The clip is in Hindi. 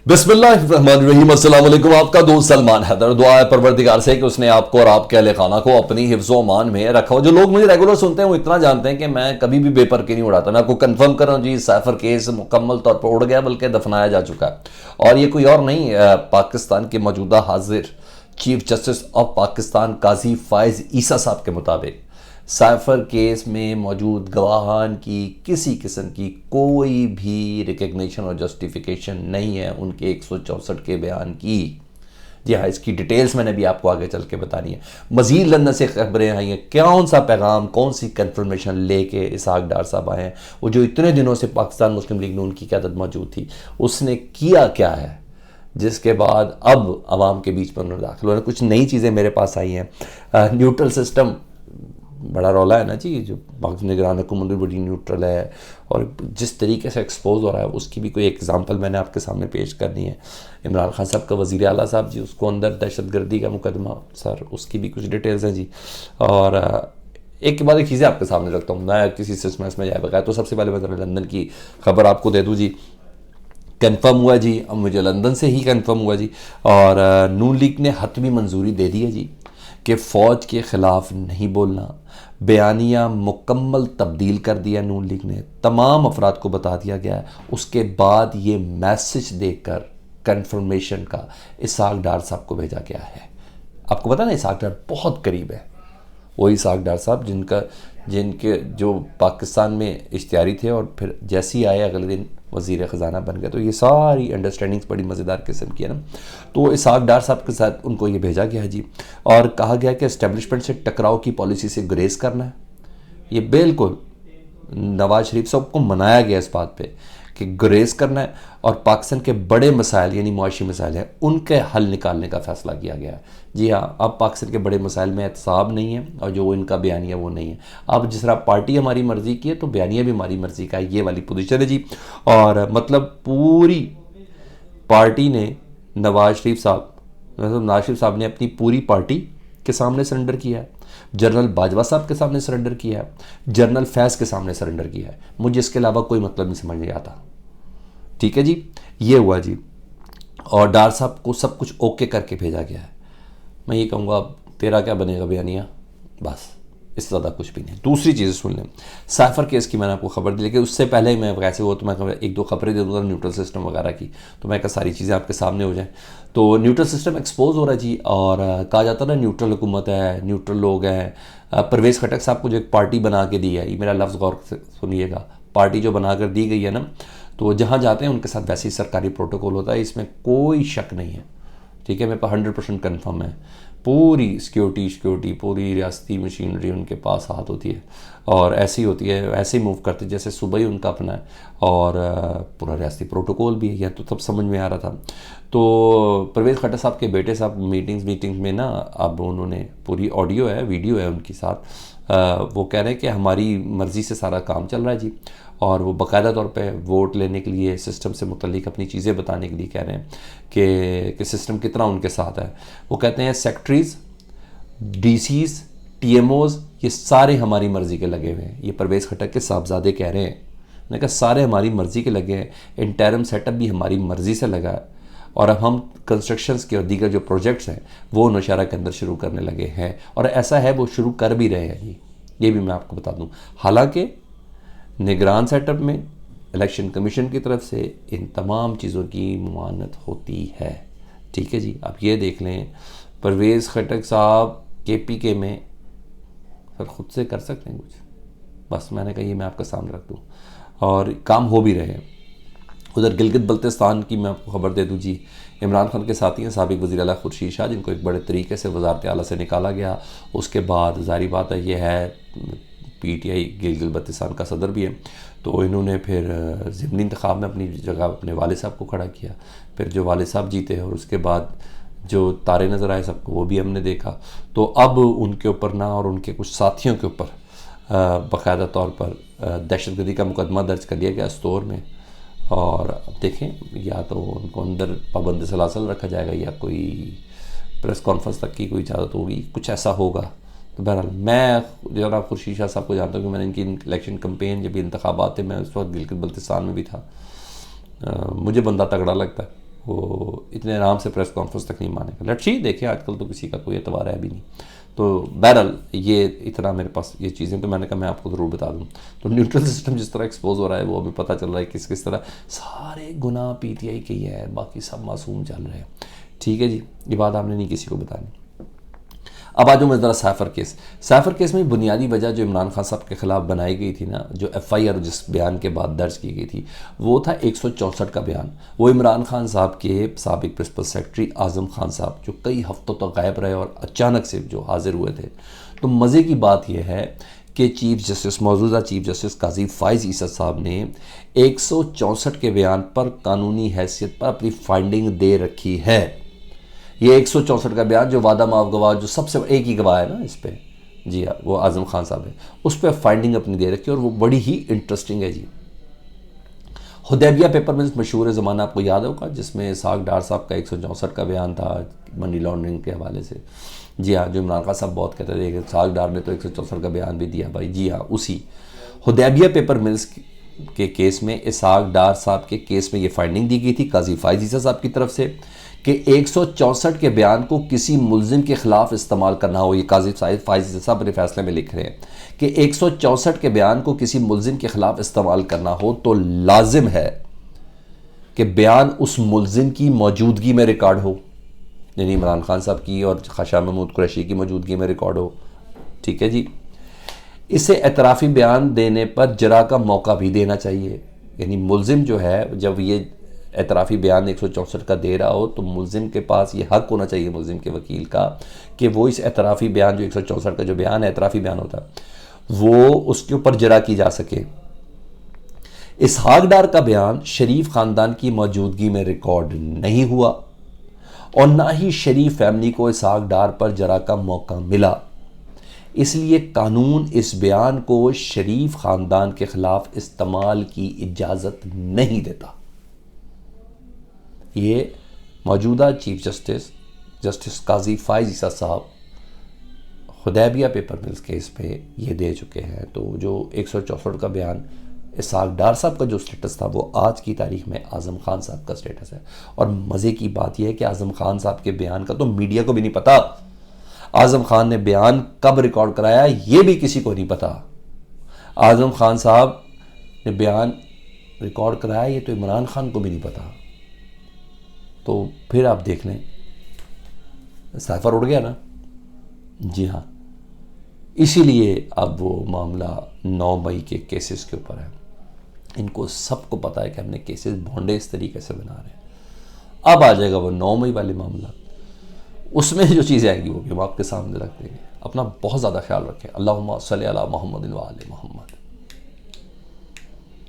बिस्मिल्लाहिर्रहमानिर्रहीम। अस्सलाम वालेकुम। आपका दोस्त सलमान हैदर। दुआ है परवरदिगार से कि उसने आपको और आपके अहले खाना को अपनी हिफ्ज़ो मान में रखा हो। जो लोग मुझे रेगुलर सुनते हैं वो इतना जानते हैं कि मैं कभी भी बेपर की नहीं उड़ाता। मैं आपको कंफर्म कर रहा हूँ जी, साइफर केस मुकम्मल तौर पर उड़ गया, बल्कि दफनाया जा चुका है। और ये कोई और नहीं, पाकिस्तान के मौजूदा हाजिर चीफ जस्टिस ऑफ पाकिस्तान काजी फायज ईसा साहब के मुताबिक साइफर केस में मौजूद गवाहान की किसी किस्म की कोई भी रिकग्निशन और जस्टिफिकेशन नहीं है उनके 164 के बयान की। जी हाँ, इसकी डिटेल्स मैंने भी आपको आगे चल के बतानी है। मजीद लंदन से खबरें आई हैं, कौन सा पैगाम, कौन सी कन्फर्मेशन लेके इसहाक डार साहब आए हैं। वो जो इतने दिनों से पाकिस्तान मुस्लिम लीग में उनकी क़यादत मौजूद थी, उसने किया क्या है जिसके बाद अब आवाम के बीच में उन्होंने दाखिल हुए। कुछ नई चीज़ें मेरे पास आई हैं। न्यूट्रल सिस्टम बड़ा रौला है ना जी, जो पाकिस्तान निगरान हुकूमत भी बड़ी न्यूट्रल है, और जिस तरीके से एक्सपोज हो रहा है उसकी भी कोई एग्जांपल मैंने आपके सामने पेश करनी है। इमरान खान साहब का वज़ीर आला साहब जी, उसको अंदर दहशतगर्दी का मुकदमा, सर उसकी भी कुछ डिटेल्स हैं जी। और एक के बाद एक चीज़ें आपके सामने रखता हूँ मैं, किसी सिस्टम में जाए बगैर। तो सबसे पहले मैं ज़रा लंदन की खबर आपको दे दूँ जी। कंफर्म हुआ जी, अब मुझे लंदन से ही कंफर्म हुआ जी, और नून लीग ने हतमी मंजूरी दे दी है जी कि फ़ौज के ख़िलाफ़ नहीं बोलना। बयानिया मुकम्मल तब्दील कर दिया नून लीग ने, तमाम अफराद को बता दिया गया है। उसके बाद ये मैसेज देकर कंफर्मेशन का इसहाक डार साहब को भेजा गया है। आपको पता ना, इसहाक डार बहुत करीब है, वही इसहाक डार साहब जिनके जो पाकिस्तान में इश्तियारी थे और फिर जैसे ही आए अगले दिन वज़ीर ख़जाना बन गए। तो ये सारी अंडरस्टैंडिंग्स बड़ी मज़ेदार किस्म की है ना। तो इसहाक डार साहब के साथ उनको ये भेजा गया है जी, और कहा गया कि एस्टेब्लिशमेंट से टकराव की पॉलिसी से गुरेज करना है। ये बिल्कुल नवाज शरीफ साहब को मनाया गया इस बात पे कि गुरेज करना है, और पाकिस्तान के बड़े मसाइल यानी मुआशी मसाइल हैं उनके हल निकालने का फ़ैसला किया गया है। जी हाँ, अब पाकिस्तान के बड़े मसाइल में एहतसाब नहीं है, और जो इनका बयानिया वो नहीं है। अब जिस तरह पार्टी हमारी मर्ज़ी की है तो बयानिया भी हमारी मर्ज़ी का है, ये वाली पोजीशन है जी। और मतलब पूरी पार्टी ने नवाज शरीफ साहब ने अपनी पूरी पार्टी के सामने सरेंडर किया है, जनरल बाजवा साहब के सामने सरेंडर किया है, जनरल फैज़ के सामने सरेंडर किया है। मुझे इसके अलावा कोई मतलब नहीं समझ नहीं आता। ठीक है जी, ये हुआ जी। और डार साहब को सब कुछ ओके करके भेजा गया है। मैं ये कहूँगा अब तेरा क्या बनेगा बयानिया, बस इससे ज़्यादा कुछ भी नहीं। दूसरी चीज़ सुन लें, साइफर केस की मैंने आपको खबर दी, लेकिन उससे पहले ही मैं वैसे हो तो मैं एक दो खबरें दे दूँगा न्यूट्रल सिस्टम वगैरह की, तो मैं सारी चीज़ें आपके सामने हो जाएँ। तो न्यूट्रल सिस्टम एक्सपोज हो रहा है जी, और कहा जाता है ना न्यूट्रल हुकूमत है, न्यूट्रल लोग हैं। परवेज़ खटक साहब को जो एक पार्टी बना के दी है, ये मेरा लफ्ज़ गौर से सुनिएगा, पार्टी जो बना कर दी गई है ना, तो जहाँ जाते हैं उनके साथ वैसे ही सरकारी प्रोटोकॉल होता है, इसमें कोई शक नहीं है। ठीक है, मेरे पास 100% कन्फर्म है। पूरी सिक्योरिटी पूरी रियासती मशीनरी उनके पास हाथ होती है, और ऐसी होती है, ऐसे ही मूव करते जैसे सुबह ही उनका अपना है, और पूरा रियासती प्रोटोकॉल भी है। यह तो तब समझ में आ रहा था। तो परवेज़ खट्टर साहब के बेटे साहब मीटिंग्स में ना, अब उन्होंने पूरी ऑडियो है, वीडियो है उनके साथ, वो कह रहे हैं कि हमारी मर्ज़ी से सारा काम चल रहा है जी, और वो बाकायदा तौर पे वोट लेने के लिए सिस्टम से मुतल्लिक अपनी चीज़ें बताने के लिए कह रहे हैं कि सिस्टम कितना उनके साथ है। वो कहते हैं सेक्रेटरीज़, डीसीज़, टीएमओज़ ये सारे हमारी मर्ज़ी के लगे हुए हैं। ये परवेज़ खट्टर के साहबजादे कह रहे हैं। मैंने कहा सारे हमारी मर्ज़ी के लगे हैं, इंटरम सेटअप भी हमारी मर्ज़ी से लगा है, और अब हम कंस्ट्रक्शंस के और दीगर जो प्रोजेक्ट्स हैं वो नौशहरा के अंदर शुरू करने लगे हैं, और ऐसा है वो शुरू कर भी रहे हैं। ये भी मैं आपको बता दूँ। हालांकि निगरान सेटअप में इलेक्शन कमीशन की तरफ से इन तमाम चीज़ों की ममानत होती है। ठीक है जी, आप ये देख लें, परवेज़ खट्टक साहब KPK में सर खुद से कर सकते हैं कुछ, बस मैंने कहा ये मैं आपके सामने रख दूँ, और काम हो भी रहे हैं। उधर गिलगित बल्तिस्तान की मैं आपको खबर दे दूँ जी, इमरान खान के साथी हैं साबिक वज़ीर आला खुर्शीद शाह, जिनको एक बड़े तरीके से वज़ारत आला से निकाला गया। उसके बाद ज़ाहिर बात है ये है PTI गिलगित बल्तिस्तान का सदर भी है, तो इन्होंने फिर ज़िमनी इंतखाब में अपनी जगह अपने वाले साहब को खड़ा किया। फिर जो वाले साहब जीते, और उसके बाद जो तारे नज़र आए सबको वो भी हमने देखा। तो अब उनके ऊपर ना, और उनके कुछ साथियों के ऊपर बाकायदा तौर पर दहशतगर्दी का मुकदमा दर्ज कर लिया गया स्टोर में। और अब देखें, या तो उनको अंदर पाबंद सलासल रखा जाएगा, या कोई प्रेस कॉन्फ्रेंस तक की कोई इजाज़त होगी, कुछ ऐसा होगा। तो बहरहाल मैं जनाब खुर्शीद शाह साहब को जानता हूँ कि मैंने इनकी इलेक्शन कैंपेन जब इंतखाबात थे, मैं उस वक्त गिलगित बल्तिस्तान में भी था। मुझे बंदा तगड़ा लगता है, वो इतने आराम से प्रेस कॉन्फ्रेंस तक नहीं मानेगा। लेट्स सी, देखिए आजकल तो किसी का कोई एतबार है भी नहीं। तो बहरहाल ये इतना मेरे पास ये चीज़ें, तो मैंने कहा मैं आपको ज़रूर बता दूं। तो न्यूट्रल सिस्टम जिस तरह एक्सपोज हो रहा है वो अभी पता चल रहा है किस किस तरह सारे गुनाह पीटीआई के ही है, बाकी सब मासूम चल रहे हैं। ठीक है जी, ये बात आपने नहीं किसी को बतानी। अब आ जाऊँ मैं ज़रा सैफर केस। सैफर केस में बुनियादी वजह जो इमरान खान साहब के ख़िलाफ़ बनाई गई थी ना, जो FIR जिस बयान के बाद दर्ज की गई थी, वो था 164 का बयान। वो इमरान खान साहब के साबिक प्रिंसिपल सेक्रेटरी आज़म खान साहब जो कई हफ्तों तक गायब रहे और अचानक से जो हाजिर हुए थे। तो मज़े की बात यह है कि चीफ जस्टिस, मौजूदा चीफ जस्टिस काजी फाइज़ ईसा साहब ने 164 के बयान पर कानूनी हैसियत पर अपनी फाइंडिंग दे रखी है। ये 164 का बयान जो वादा माफ गवाह, जो सबसे एक ही गवाह है ना इस पे, जी हाँ, वो आज़म खान साहब है, उस पर फाइंडिंग अपनी दे रखी है और वो बड़ी ही इंटरेस्टिंग है जी। हुदैबिया पेपर में मशहूर ज़माना आपको याद होगा, जिसमें इसहाक डार साहब का 164 का बयान था मनी लॉन्ड्रिंग के हवाले से। जी हाँ, जो इमरान खान साहब बहुत कहते थे कि इसहाक डार ने तो 164 का बयान भी दिया भाई। जी हाँ, उसी हुदैबिया पेपर मिल्स के केस में इसहाक डार साहब के केस में ये फाइंडिंग दी गई थी काजी फाइज़ ईसा साहब की तरफ से कि 164 के बयान को किसी मुल्जिम के खिलाफ इस्तेमाल करना हो। ये काजी फाइज़ ईसा साहब अपने फैसले में लिख रहे हैं कि 164 के बयान को किसी मुल्जिम के खिलाफ इस्तेमाल करना हो तो लाजिम है कि बयान उस मुल्जिम की मौजूदगी में रिकॉर्ड हो, यानी इमरान खान साहब की और शाह महमूद कुरैशी की मौजूदगी में रिकॉर्ड हो। ठीक है जी। इसे एतराफ़ी बयान देने पर जरा का मौका भी देना चाहिए, यानी मुल्जिम जो है जब ये एतराफ़ी बयान 164 का दे रहा हो तो मुल्जिम के पास ये हक़ होना चाहिए, मुल्जिम के वकील का, कि वो इस एतराफ़ी बयान जो 164 का जो बयान है, एतराफ़ी बयान होता है, वो उसके ऊपर जरा की जा सके। इसहाक डार का बयान शरीफ ख़ानदान की मौजूदगी में रिकॉर्ड नहीं हुआ और ना ही शरीफ फैमिली को इसहाक डार पर जरा का मौका मिला, इसलिए कानून इस बयान को शरीफ ख़ानदान के ख़िलाफ़ इस्तेमाल की इजाज़त नहीं देता। ये मौजूदा चीफ जस्टिस काजी फाइज़ ईसा साहब हुदैबिया पेपर मिल्स केस पे ये दे चुके हैं। तो जो 164 का बयान इसहाक डार साहब का जो स्टेटस था वो आज की तारीख में आज़म खान साहब का स्टेटस है। और मज़े की बात यह है कि आज़म खान साहब के बयान का तो मीडिया को भी नहीं पता। आज़म खान ने बयान कब रिकॉर्ड कराया ये भी किसी को नहीं पता। आज़म खान साहब ने बयान रिकॉर्ड कराया ये तो इमरान खान को भी नहीं पता। तो फिर आप देख लें, साइफर उड़ गया ना। जी हाँ, इसीलिए अब वो मामला 9 मई के केसेस के ऊपर है। इनको सबको पता है कि हमने केसेस भोंडे इस तरीके से बना रहे हैं। अब आ जाएगा वो 9 मई वाले मामला, उसमें जो चीज़ें आएंगी वो भी हम आपके सामने रख देंगे। अपना बहुत ज़्यादा ख्याल रखें। अल्लाहुम्मा सल्ली अला मुहम्मदिन व आले मुहम्मद।